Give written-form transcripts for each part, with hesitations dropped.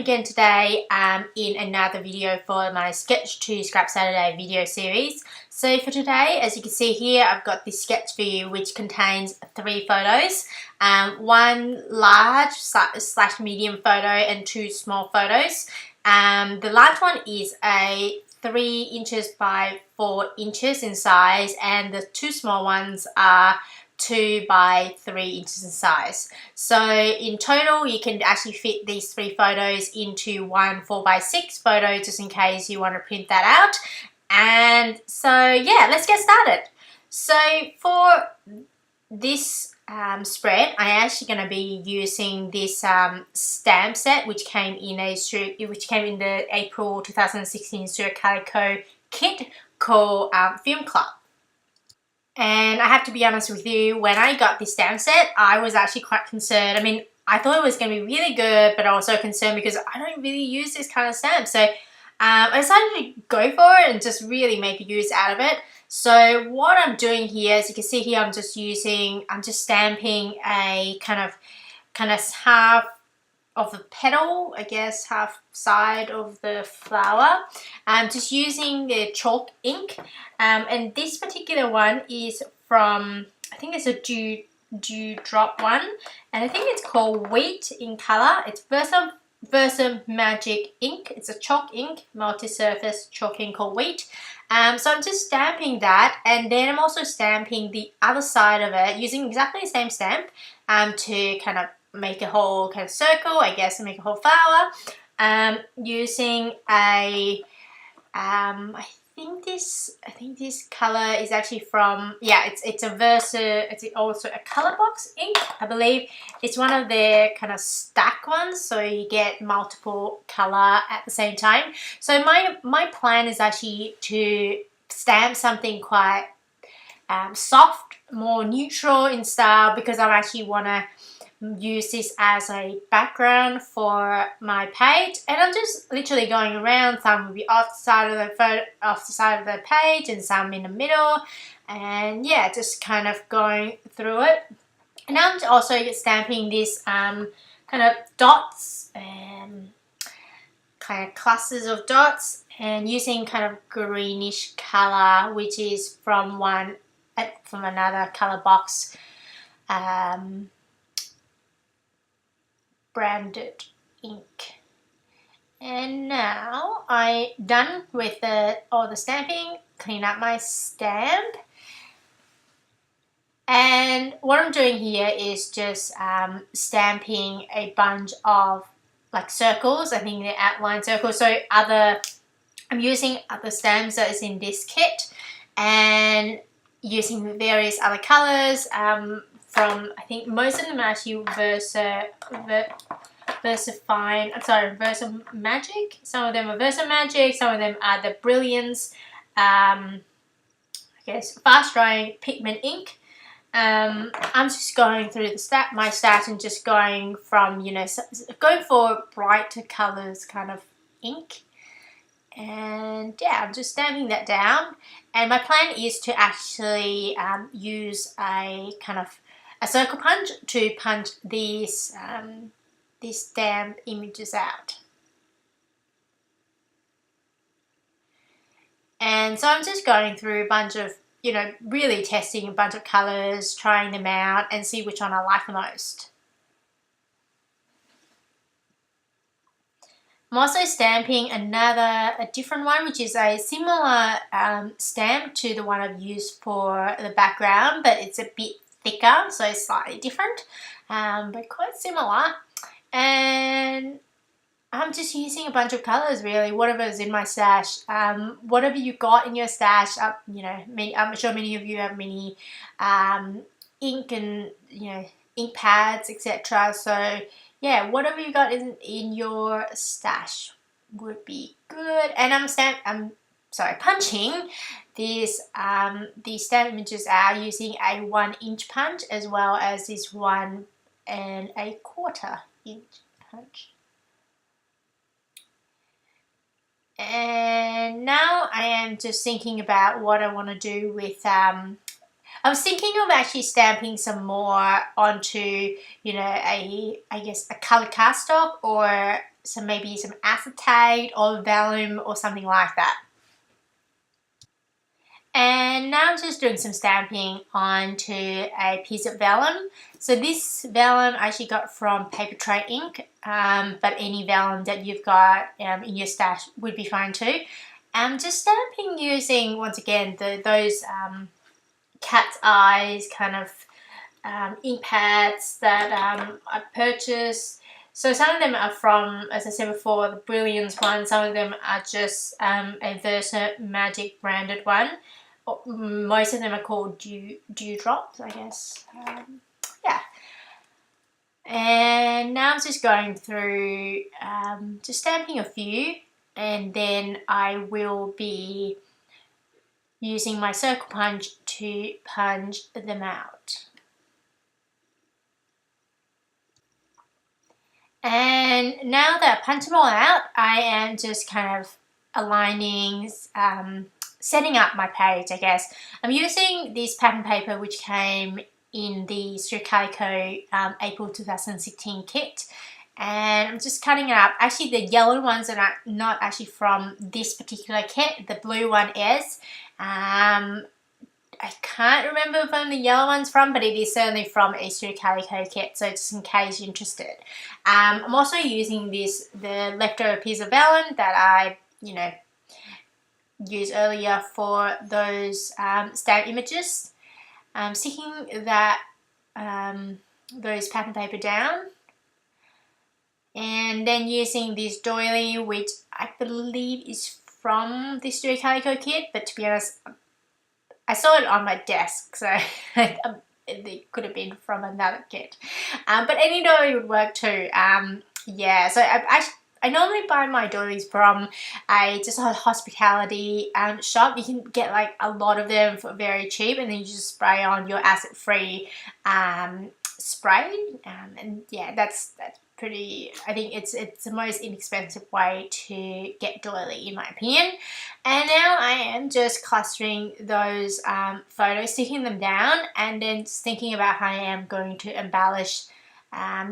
again today in another video for my Sketch to Scrap Saturday video series. So for today, as you can see here, I've got this sketch for you which contains 3 photos. One large / medium photo and 2 small photos. The large one is a 3 inches by 4 inches in size, and the 2 small ones are 2 by 3 inches in size. So in total you can actually fit these 3 photos into one 4 by 6 photo, just in case you want to print that out. And so yeah, let's get started. So for this spread, I'm actually going to be using this stamp set which came in the April 2016 Calico kit called Film Club. And I have to be honest with you, when I got this stamp set, I was actually quite concerned. I mean, I thought it was going to be really good, but also concerned because I don't really use this kind of stamp. So I decided to go for it and just really make use out of it. So what I'm doing here, as you can see here, I'm just stamping a kind of half of the petal, I guess, half side of the flower. Just using the chalk ink, and this particular one is from, I think it's a dewdrop one, and I think it's called Wheat in color. It's Versa Magic ink. It's a chalk ink, multi-surface chalk ink called Wheat. So I'm just stamping that, and then I'm also stamping the other side of it using exactly the same stamp to kind of make a whole kind of circle, I guess, and make a whole flower. Using a I think this color is actually from, yeah, it's also a color box ink, I believe. It's one of their kind of stack ones, so you get multiple color at the same time. So my plan is actually to stamp something quite soft, more neutral in style, because I actually want to use this as a background for my page. And I'm just literally going around. Some will be off the side of the page, and some in the middle, and yeah, just kind of going through it. And I'm also stamping this kind of dots and kind of clusters of dots, and using kind of greenish color, which is from another color box branded ink. And now I'm done with all the stamping. Clean up my stamp, and what I'm doing here is just stamping a bunch of like circles. I think they're outline circles. So I'm using other stamps that is in this kit, and using various other colors. From, I think most of them are actually Versa Magic. Some of them are Versa Magic, some of them are the Brilliance, I guess, fast drying pigment ink. I'm just going through my stash and just going from, going for brighter colors kind of ink. And yeah, I'm just stamping that down. And my plan is to actually use a kind of a circle punch to punch these stamp images out. And so I'm just going through a bunch of, really testing a bunch of colors, trying them out, and see which one I like the most. I'm also stamping a different one, which is a similar stamp to the one I've used for the background, but it's a bit thicker, so it's slightly different, but quite similar. And I'm just using a bunch of colors, really, whatever is in my stash. Whatever you got in your stash, I'm sure many of you have many ink and ink pads, etc. So yeah, whatever you got in your stash would be good. And I'm punching these stamp images out using a 1-inch punch, as well as this 1 1/4 inch punch. And now I am just thinking about what I want to do with I was thinking of actually stamping some more onto, you know, I guess a colored cardstock or maybe some acetate or vellum or something like that. And now I'm just doing some stamping onto a piece of vellum. So this vellum I actually got from Paper Tray Ink, but any vellum that you've got in your stash would be fine too. Just stamping using, once again, those cat's eyes kind of ink pads that I purchased. So some of them are from, as I said before, the Brilliance one. Some of them are just a Versa Magic branded one. Most of them are called Dewdrops, I guess. Yeah. And now I'm just going through, just stamping a few, and then I will be using my circle punch to punch them out. And now that I've punched them all out, I am just kind of aligning, setting up my page, I guess. I'm using this pattern paper which came in the Calico April 2016 kit, and I'm just cutting it up. Actually, the yellow ones are not actually from this particular kit. The blue one is. I can't remember when the yellow one's from, but it is certainly from a Calico kit, so just in case you're interested. I'm also using the leftover piece of vellum that I, used earlier for those stamp images. Sticking that those pattern paper down, and then using this doily, which I believe is from this Calico kit, but to be honest, I saw it on my desk, so it could have been from another kit. But any doily would work too. Yeah, so I normally buy my doilies from just a hospitality shop. You can get like a lot of them for very cheap, and then you just spray on your acid-free spray. And yeah, that's pretty, I think it's the most inexpensive way to get doily in my opinion. And now I am just clustering those photos, sticking them down, and then thinking about how I am going to embellish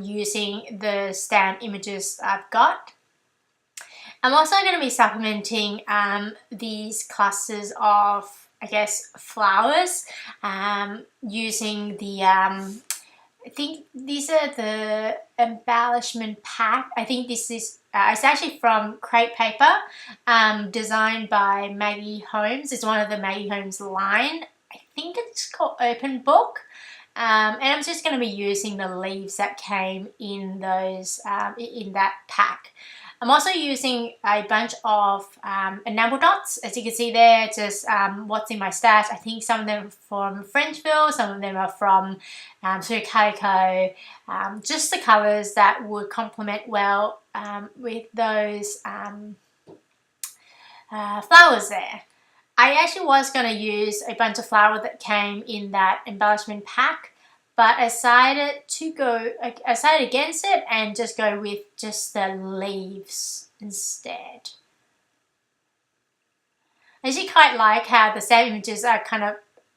using the stamp images I've got. I'm also going to be supplementing these clusters of, I guess, flowers using the I think these are the embellishment pack. I think this is, it's actually from crepe paper, designed by Maggie Holmes. It's one of the Maggie Holmes line. I think it's called Open Book. And I'm just going to be using the leaves that came in those, in that pack. I'm also using a bunch of enamel dots, as you can see there, just what's in my stash. I think some of them are from Frenchville, some of them are from Calico, just the colours that would complement well with those flowers there. I actually was going to use a bunch of flower that came in that embellishment pack, but I decided against it and just go with just the leaves instead. I actually quite like how the stamp images are kind of,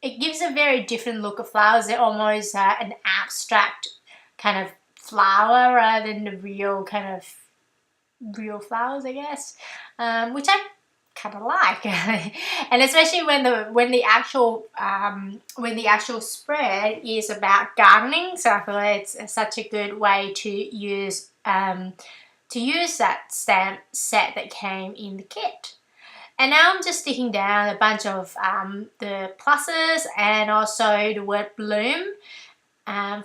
it gives a very different look of flowers. They're almost an abstract kind of flower rather than the real kind of real flowers, I guess, which I kind of like. And especially when the actual spread is about gardening, so I feel like it's such a good way to use that stamp set that came in the kit. And now I'm just sticking down a bunch of the pluses and also the word bloom,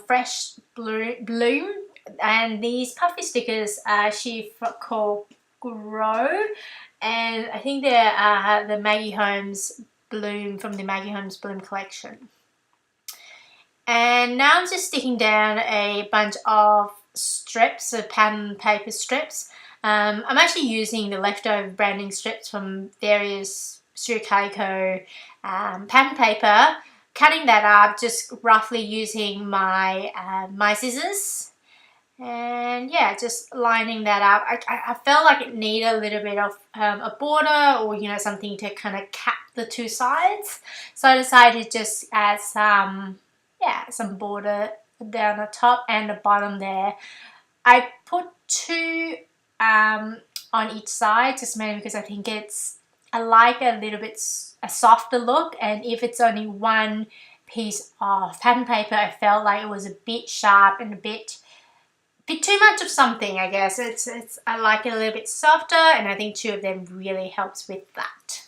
fresh bloom, and these puffy stickers are actually called Grow. And I think they're the Maggie Holmes Bloom from the Maggie Holmes Bloom collection. And now I'm just sticking down a bunch of strips, of pattern paper strips. I'm actually using the leftover branding strips from various Calico pattern paper, cutting that up just roughly using my my scissors. And yeah, just lining that up. I felt like it needed a little bit of a border, or you know, something to kind of cap the two sides. So I decided to just add some border down the top and the bottom there. I put two on each side, just mainly because I think I like a little bit a softer look, and if it's only one piece of pattern paper, I felt like it was a bit sharp and a bit too much of something, I guess. I like it a little bit softer, and I think two of them really helps with that.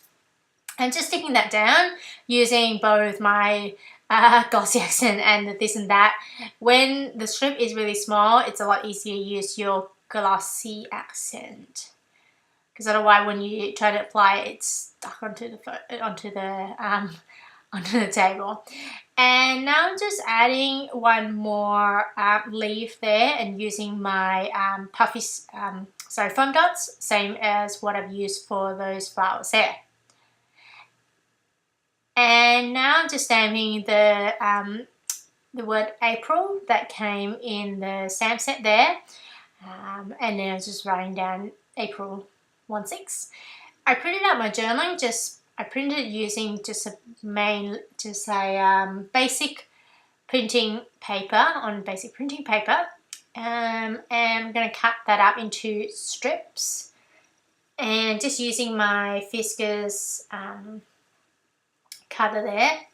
And just sticking that down using both my glossy accent and the this and that. When the strip is really small, it's a lot easier to use your glossy accent, because otherwise when you try to apply it, it's stuck onto the table. And now I'm just adding one more leaf there, and using my foam dots, same as what I've used for those flowers there. And now I'm just stamping the word April that came in the stamp set there, and then I was just writing down April 16. I printed out my journaling. I printed it using just a basic printing paper on basic printing paper, and I'm going to cut that up into strips, and just using my Fiskars cutter there.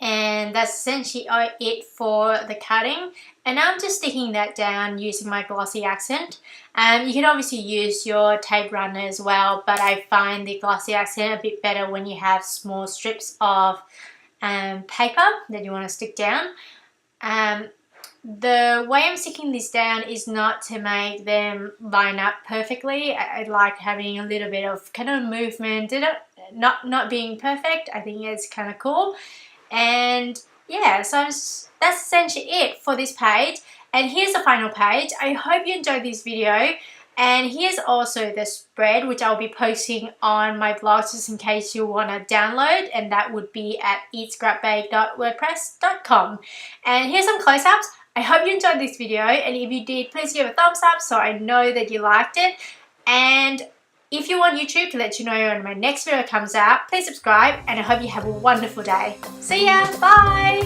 And that's essentially it for the cutting. And now I'm just sticking that down using my glossy accent. You can obviously use your tape runner as well, but I find the glossy accent a bit better when you have small strips of paper that you want to stick down. The way I'm sticking this down is not to make them line up perfectly. I like having a little bit of kind of movement, not being perfect. I think it's kind of cool. And yeah, so that's essentially it for this page. And here's the final page. I hope you enjoyed this video. And here's also the spread, which I'll be posting on my blog just in case you want to download. And that would be at eatscrapbag.wordpress.com. And here's some close-ups. I hope you enjoyed this video. And if you did, please give a thumbs up so I know that you liked it. And if you want YouTube to let you know when my next video comes out, please subscribe, and I hope you have a wonderful day. See ya, bye!